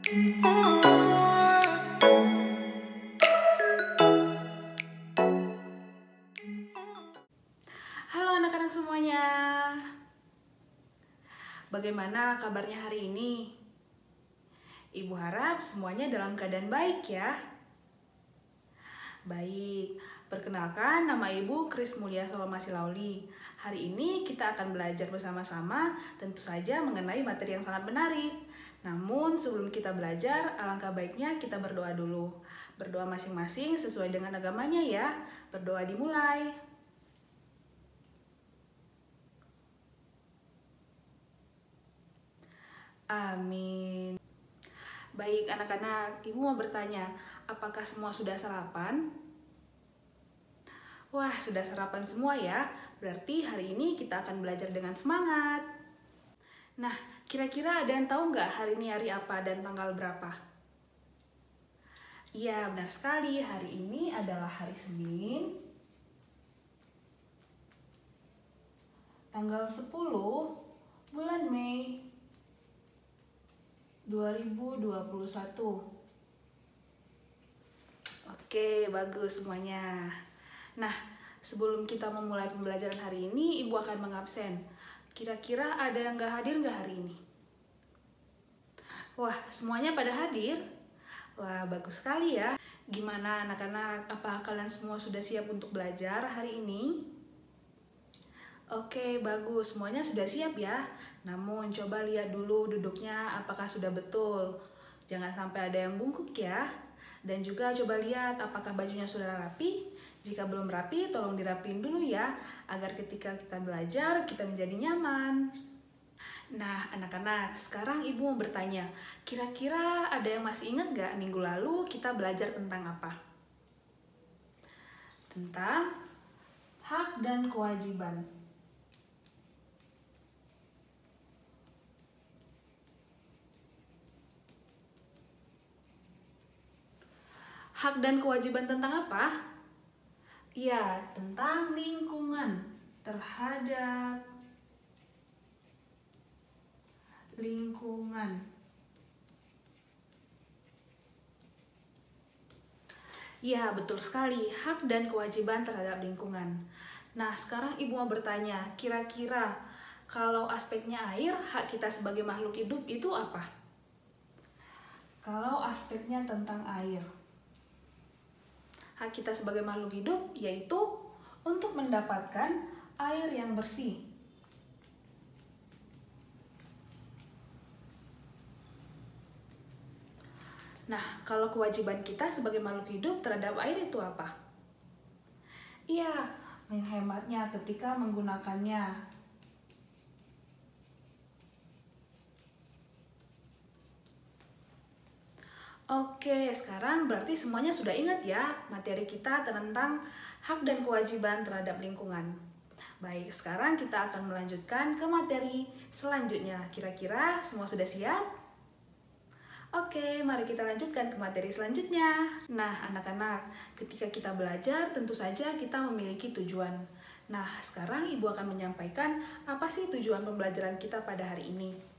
Halo anak-anak semuanya. Bagaimana kabarnya hari ini? Ibu harap semuanya dalam keadaan baik ya. Baik, perkenalkan nama Ibu Kris Mulia Solomasi Lauli. Hari ini kita akan belajar bersama-sama tentu saja mengenai materi yang sangat menarik. Namun sebelum kita belajar, alangkah baiknya kita berdoa dulu. Berdoa masing-masing sesuai dengan agamanya ya. Berdoa dimulai. Amin. Baik anak-anak, Ibu mau bertanya, apakah semua sudah sarapan? Wah, sudah sarapan semua ya. Berarti hari ini kita akan belajar dengan semangat. Nah, kira-kira ada yang tahu nggak hari ini hari apa dan tanggal berapa? Iya, benar sekali. Hari ini adalah hari Senin, tanggal 10 bulan Mei 2021. Oke, bagus semuanya. Nah, sebelum kita memulai pembelajaran hari ini, Ibu akan mengabsen. Kira-kira ada yang nggak hadir nggak hari ini? Wah, semuanya pada hadir? Wah, bagus sekali ya. Gimana anak-anak, apa kalian semua sudah siap untuk belajar hari ini? Oke, bagus. Semuanya sudah siap ya. Namun, coba lihat dulu duduknya apakah sudah betul. Jangan sampai ada yang bungkuk ya. Dan juga coba lihat apakah bajunya sudah rapi. Jika belum rapi, tolong dirapiin dulu ya, agar ketika kita belajar, kita menjadi nyaman. Nah, anak-anak, sekarang Ibu mau bertanya, kira-kira ada yang masih ingat gak minggu lalu kita belajar tentang apa? Tentang hak dan kewajiban. Hak dan kewajiban tentang apa? Ya, tentang lingkungan, terhadap lingkungan. Ya, betul sekali, hak dan kewajiban terhadap lingkungan. Nah, sekarang Ibu mau bertanya, kira-kira kalau aspeknya air, hak kita sebagai makhluk hidup itu apa? Kalau aspeknya tentang air, hak kita sebagai makhluk hidup yaitu untuk mendapatkan air yang bersih. Nah, kalau kewajiban kita sebagai makhluk hidup terhadap air itu apa? Iya, menghematnya ketika menggunakannya. Oke, sekarang berarti semuanya sudah ingat ya materi kita tentang hak dan kewajiban terhadap lingkungan. Baik, sekarang kita akan melanjutkan ke materi selanjutnya. Kira-kira semua sudah siap? Oke, mari kita lanjutkan ke materi selanjutnya. Nah, anak-anak, ketika kita belajar tentu saja kita memiliki tujuan. Nah, sekarang Ibu akan menyampaikan apa sih tujuan pembelajaran kita pada hari ini.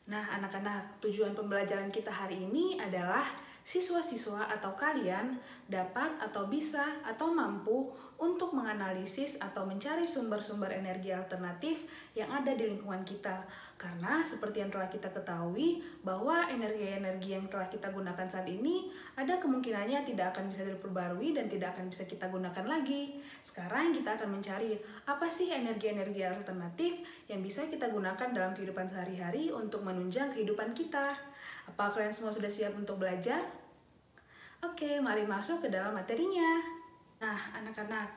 Nah, anak-anak, tujuan pembelajaran kita hari ini adalah siswa-siswa atau kalian dapat atau bisa atau mampu untuk menganalisis atau mencari sumber-sumber energi alternatif yang ada di lingkungan kita. Karena seperti yang telah kita ketahui bahwa energi-energi yang telah kita gunakan saat ini ada kemungkinannya tidak akan bisa diperbarui dan tidak akan bisa kita gunakan lagi. Sekarang kita akan mencari apa sih energi-energi alternatif yang bisa kita gunakan dalam kehidupan sehari-hari untuk menunjang kehidupan kita. Apa kalian semua sudah siap untuk belajar? Oke, mari masuk ke dalam materinya. Nah, anak-anak,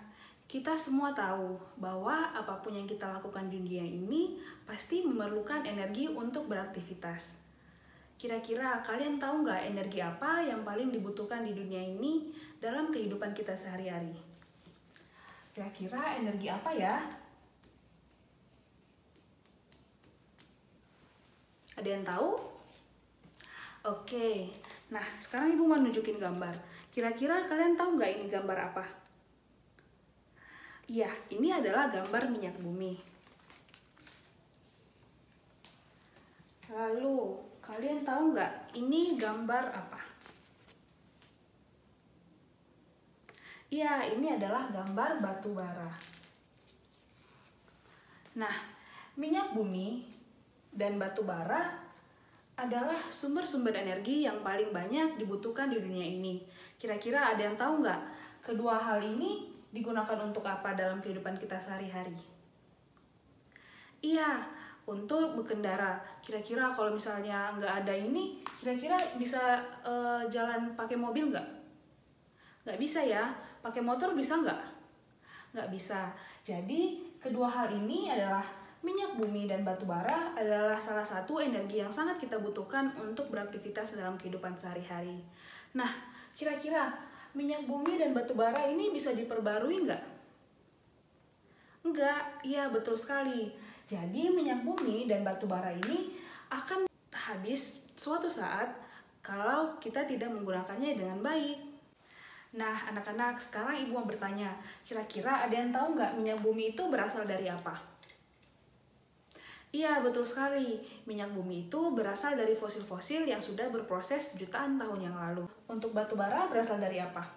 kita semua tahu bahwa apapun yang kita lakukan di dunia ini pasti memerlukan energi untuk beraktivitas. Kira-kira kalian tahu nggak energi apa yang paling dibutuhkan di dunia ini dalam kehidupan kita sehari-hari? Kira-kira energi apa ya? Ada yang tahu? Oke, Nah, sekarang Ibu mau nunjukin gambar. Kira-kira kalian tahu nggak ini gambar apa? Iya, ini adalah gambar minyak bumi. Lalu, kalian tahu nggak ini gambar apa? Iya, ini adalah gambar batu bara. Nah, minyak bumi dan batu bara adalah sumber-sumber energi yang paling banyak dibutuhkan di dunia ini. Kira-kira ada yang tahu nggak kedua hal ini digunakan untuk apa dalam kehidupan kita sehari-hari? Iya, untuk berkendara. Kira-kira kalau misalnya nggak ada ini, kira-kira bisa jalan pakai mobil nggak? Nggak bisa ya. Pakai motor bisa nggak? Nggak bisa. Jadi, kedua hal ini adalah minyak bumi dan batu bara adalah salah satu energi yang sangat kita butuhkan untuk beraktivitas dalam kehidupan sehari-hari. Nah, kira-kira minyak bumi dan batu bara ini bisa diperbarui nggak? Enggak, iya betul sekali. Jadi minyak bumi dan batu bara ini akan habis suatu saat kalau kita tidak menggunakannya dengan baik. Nah, anak-anak, sekarang Ibu mau bertanya, kira-kira ada yang tahu nggak minyak bumi itu berasal dari apa? Iya, betul sekali. Minyak bumi itu berasal dari fosil-fosil yang sudah berproses jutaan tahun yang lalu. Untuk batu bara berasal dari apa?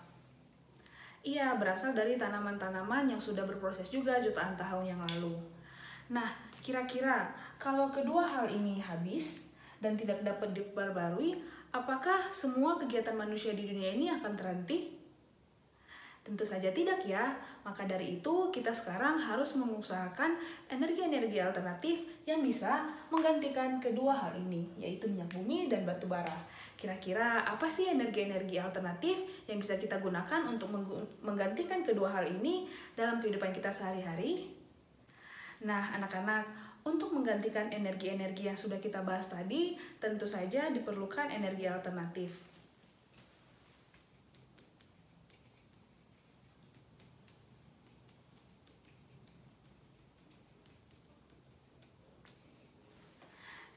Iya, berasal dari tanaman-tanaman yang sudah berproses juga jutaan tahun yang lalu. Nah, kira-kira kalau kedua hal ini habis dan tidak dapat diperbarui, apakah semua kegiatan manusia di dunia ini akan terhenti? Tentu saja tidak ya, maka dari itu kita sekarang harus mengusahakan energi-energi alternatif yang bisa menggantikan kedua hal ini, yaitu minyak bumi dan batu bara. Kira-kira apa sih energi-energi alternatif yang bisa kita gunakan untuk menggantikan kedua hal ini dalam kehidupan kita sehari-hari? Nah, anak-anak, untuk menggantikan energi-energi yang sudah kita bahas tadi, tentu saja diperlukan energi alternatif.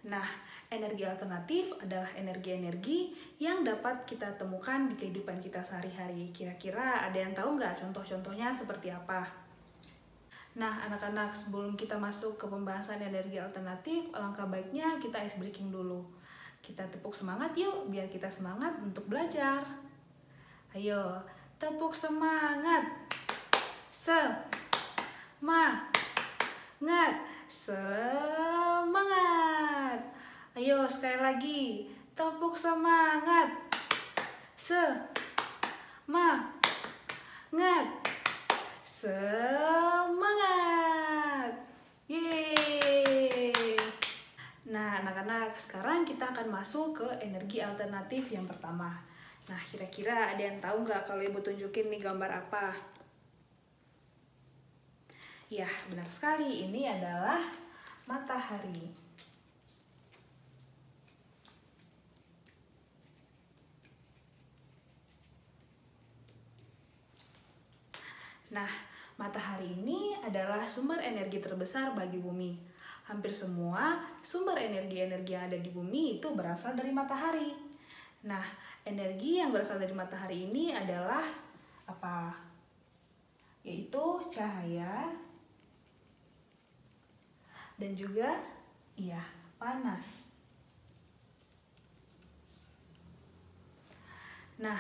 Nah, energi alternatif adalah energi-energi yang dapat kita temukan di kehidupan kita sehari-hari. Kira-kira ada yang tahu nggak contoh-contohnya seperti apa? Nah, anak-anak, sebelum kita masuk ke pembahasan energi alternatif, alangkah baiknya kita ice breaking dulu. Kita tepuk semangat yuk, biar kita semangat untuk belajar. Ayo, tepuk semangat. Semangat. Semangat. Ayo sekali lagi. Tepuk semangat. Semangat. Semangat. Yeay. Nah, anak-anak, sekarang kita akan masuk ke energi alternatif yang pertama. Nah, kira-kira ada yang tahu nggak kalau Ibu tunjukin nih gambar apa? Ya, benar sekali. Ini adalah matahari. Nah, matahari ini adalah sumber energi terbesar bagi bumi. Hampir semua sumber energi-energi yang ada di bumi itu berasal dari matahari. Nah, energi yang berasal dari matahari ini adalah apa? Yaitu cahaya dan juga panas. Nah,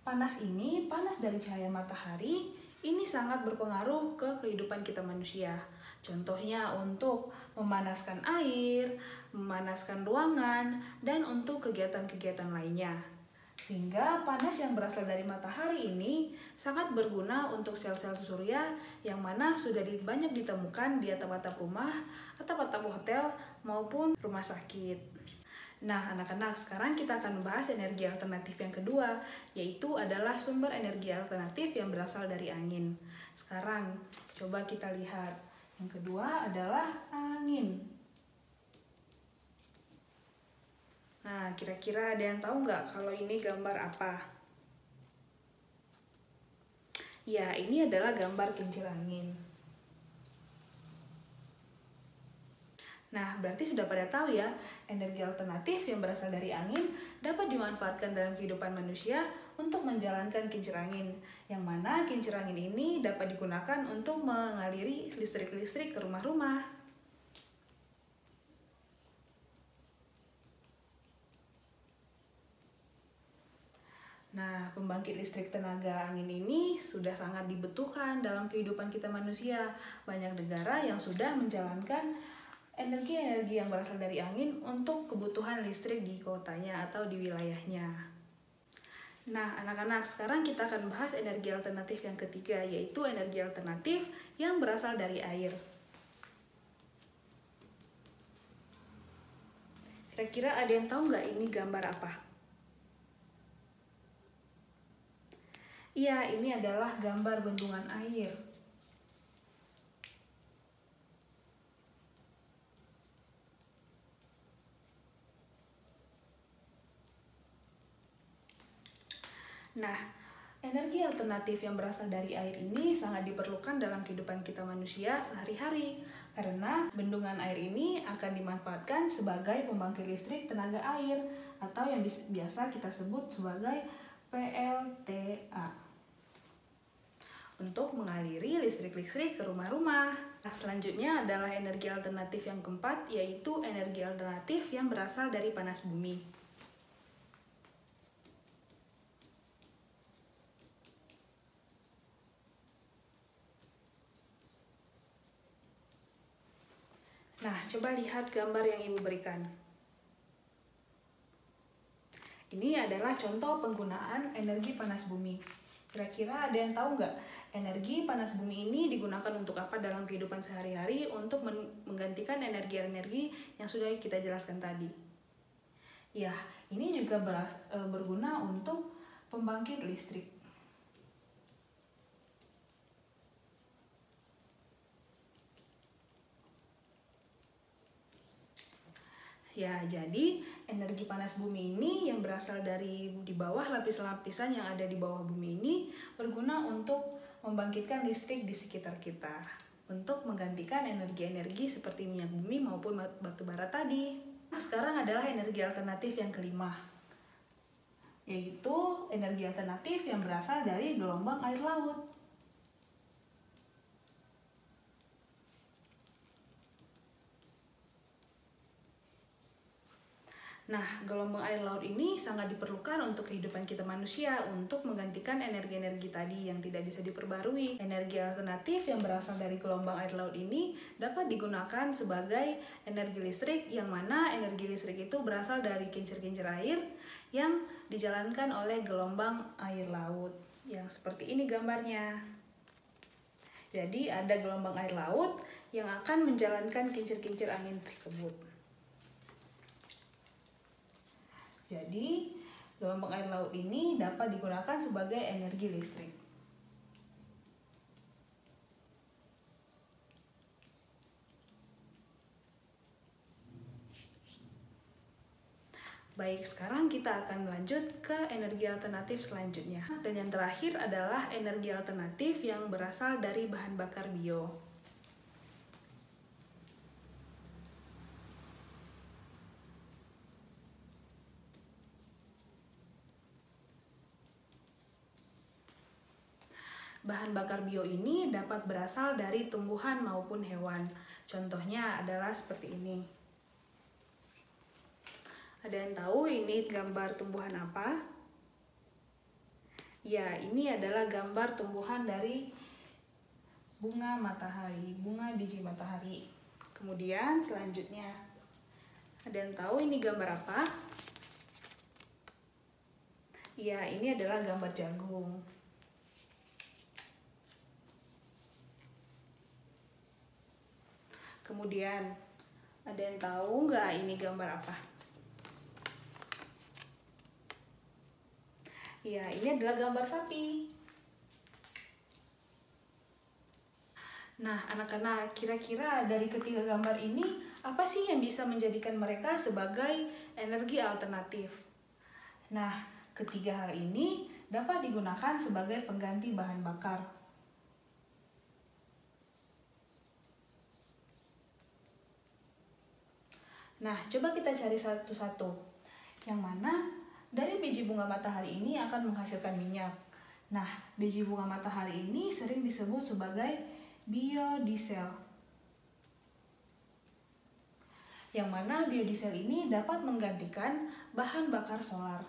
panas dari cahaya matahari ini sangat berpengaruh ke kehidupan kita manusia. Contohnya untuk memanaskan air, memanaskan ruangan, dan untuk kegiatan-kegiatan lainnya. Sehingga panas yang berasal dari matahari ini sangat berguna untuk sel-sel surya yang mana sudah banyak ditemukan di atap-atap rumah, atap-atap hotel, maupun rumah sakit. Nah, anak-anak, sekarang kita akan membahas energi alternatif yang kedua, yaitu adalah sumber energi alternatif yang berasal dari angin. Sekarang, coba kita lihat. Yang kedua adalah angin. Nah, kira-kira ada yang tahu nggak kalau ini gambar apa? Ya, ini adalah gambar kincir angin. Nah, berarti sudah pada tahu ya, energi alternatif yang berasal dari angin dapat dimanfaatkan dalam kehidupan manusia untuk menjalankan kincir angin, yang mana kincir angin ini dapat digunakan untuk mengaliri listrik-listrik ke rumah-rumah. Nah, pembangkit listrik tenaga angin ini sudah sangat dibutuhkan dalam kehidupan kita manusia. Banyak negara yang sudah menjalankan energi-energi yang berasal dari angin untuk kebutuhan listrik di kotanya atau di wilayahnya. Nah, anak-anak, sekarang kita akan bahas energi alternatif yang ketiga, yaitu energi alternatif yang berasal dari air. Kira-kira ada yang tahu nggak ini gambar apa? Iya, ini adalah gambar bendungan air. Nah, energi alternatif yang berasal dari air ini sangat diperlukan dalam kehidupan kita manusia sehari-hari karena bendungan air ini akan dimanfaatkan sebagai pembangkit listrik tenaga air atau yang biasa kita sebut sebagai PLTA untuk mengaliri listrik-listrik ke rumah-rumah. Nah, selanjutnya adalah energi alternatif yang keempat, yaitu energi alternatif yang berasal dari panas bumi. Nah, coba lihat gambar yang Ibu berikan. Ini adalah contoh penggunaan energi panas bumi. Kira-kira ada yang tahu nggak, energi panas bumi ini digunakan untuk apa dalam kehidupan sehari-hari untuk menggantikan energi-energi yang sudah kita jelaskan tadi? Ya, ini juga berguna untuk pembangkit listrik. Ya, jadi energi panas bumi ini yang berasal dari di bawah lapis-lapisan yang ada di bawah bumi ini berguna untuk membangkitkan listrik di sekitar kita untuk menggantikan energi-energi seperti minyak bumi maupun batu bara tadi. Nah, sekarang adalah energi alternatif yang kelima, yaitu energi alternatif yang berasal dari gelombang air laut. Nah, gelombang air laut ini sangat diperlukan untuk kehidupan kita manusia untuk menggantikan energi-energi tadi yang tidak bisa diperbarui. Energi alternatif yang berasal dari gelombang air laut ini dapat digunakan sebagai energi listrik, yang mana energi listrik itu berasal dari kincir-kincir air yang dijalankan oleh gelombang air laut. Yang seperti ini gambarnya. Jadi ada gelombang air laut yang akan menjalankan kincir-kincir angin tersebut. Jadi, gelombang air laut ini dapat digunakan sebagai energi listrik. Baik, sekarang kita akan melanjut ke energi alternatif selanjutnya. Dan yang terakhir adalah energi alternatif yang berasal dari bahan bakar bio. Bahan bakar bio ini dapat berasal dari tumbuhan maupun hewan. Contohnya adalah seperti ini. Ada yang tahu ini gambar tumbuhan apa? Ya, ini adalah gambar tumbuhan dari bunga matahari, bunga biji matahari. Kemudian selanjutnya, ada yang tahu ini gambar apa? Ya, ini adalah gambar jagung. Kemudian, ada yang tahu nggak ini gambar apa? Ya, ini adalah gambar sapi. Nah, anak-anak, kira-kira dari ketiga gambar ini, apa sih yang bisa menjadikan mereka sebagai energi alternatif? Nah, ketiga hal ini dapat digunakan sebagai pengganti bahan bakar. Nah, coba kita cari satu-satu. Yang mana dari biji bunga matahari ini akan menghasilkan minyak. Nah, biji bunga matahari ini sering disebut sebagai biodiesel. Yang mana biodiesel ini dapat menggantikan bahan bakar solar.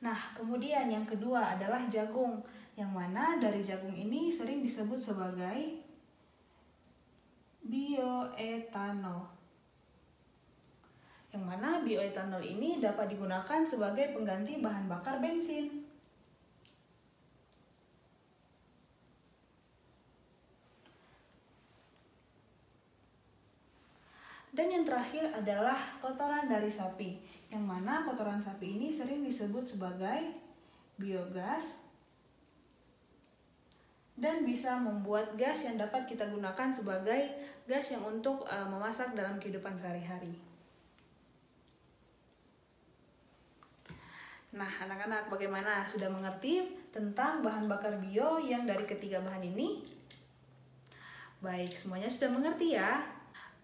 Nah, kemudian yang kedua adalah jagung, yang mana dari jagung ini sering disebut sebagai bioetanol. Yang mana bioetanol ini dapat digunakan sebagai pengganti bahan bakar bensin. Dan yang terakhir adalah kotoran dari sapi, yang mana kotoran sapi ini sering disebut sebagai biogas dan bisa membuat gas yang dapat kita gunakan sebagai gas yang untuk memasak dalam kehidupan sehari-hari. Nah, anak-anak bagaimana? Sudah mengerti tentang bahan bakar bio yang dari ketiga bahan ini? Baik, semuanya sudah mengerti ya?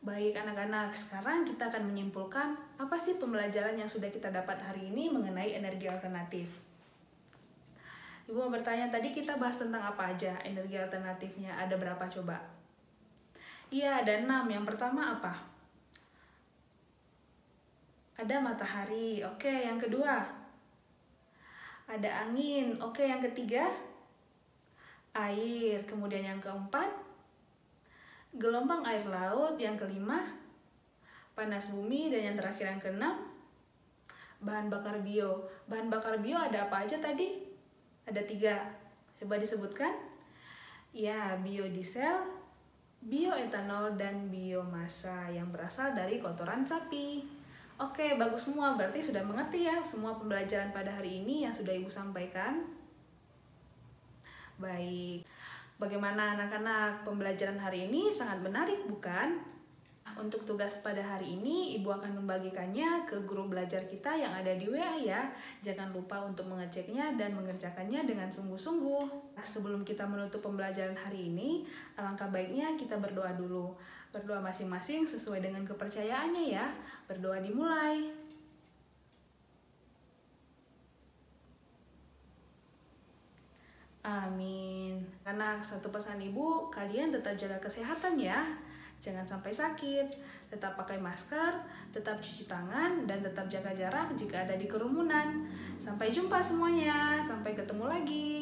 Baik anak-anak, sekarang kita akan menyimpulkan apa sih pembelajaran yang sudah kita dapat hari ini mengenai energi alternatif. Ibu mau bertanya, tadi kita bahas tentang apa aja energi alternatifnya? Ada berapa coba? Iya, ada 6. Yang pertama apa? Ada matahari. Oke, yang kedua? Ada angin. Oke, yang ketiga? Air. Kemudian yang keempat? Gelombang air laut. Yang kelima, panas bumi. Dan yang terakhir yang keenam, bahan bakar bio. Bahan bakar bio ada apa aja tadi? Ada 3. Coba disebutkan. Ya, biodiesel, bioetanol, dan biomasa yang berasal dari kotoran sapi. Oke, bagus semua. Berarti sudah mengerti ya semua pembelajaran pada hari ini yang sudah Ibu sampaikan. Baik. Bagaimana anak-anak, pembelajaran hari ini sangat menarik bukan? Untuk tugas pada hari ini, Ibu akan membagikannya ke guru belajar kita yang ada di WA ya. Jangan lupa untuk mengeceknya dan mengerjakannya dengan sungguh-sungguh. Sebelum kita menutup pembelajaran hari ini, alangkah baiknya kita berdoa dulu. Berdoa masing-masing sesuai dengan kepercayaannya ya. Berdoa dimulai. Amin. Anak, satu pesan Ibu, kalian tetap jaga kesehatan ya. Jangan sampai sakit, tetap pakai masker, tetap cuci tangan, dan tetap jaga jarak jika ada di kerumunan. Sampai jumpa semuanya, sampai ketemu lagi.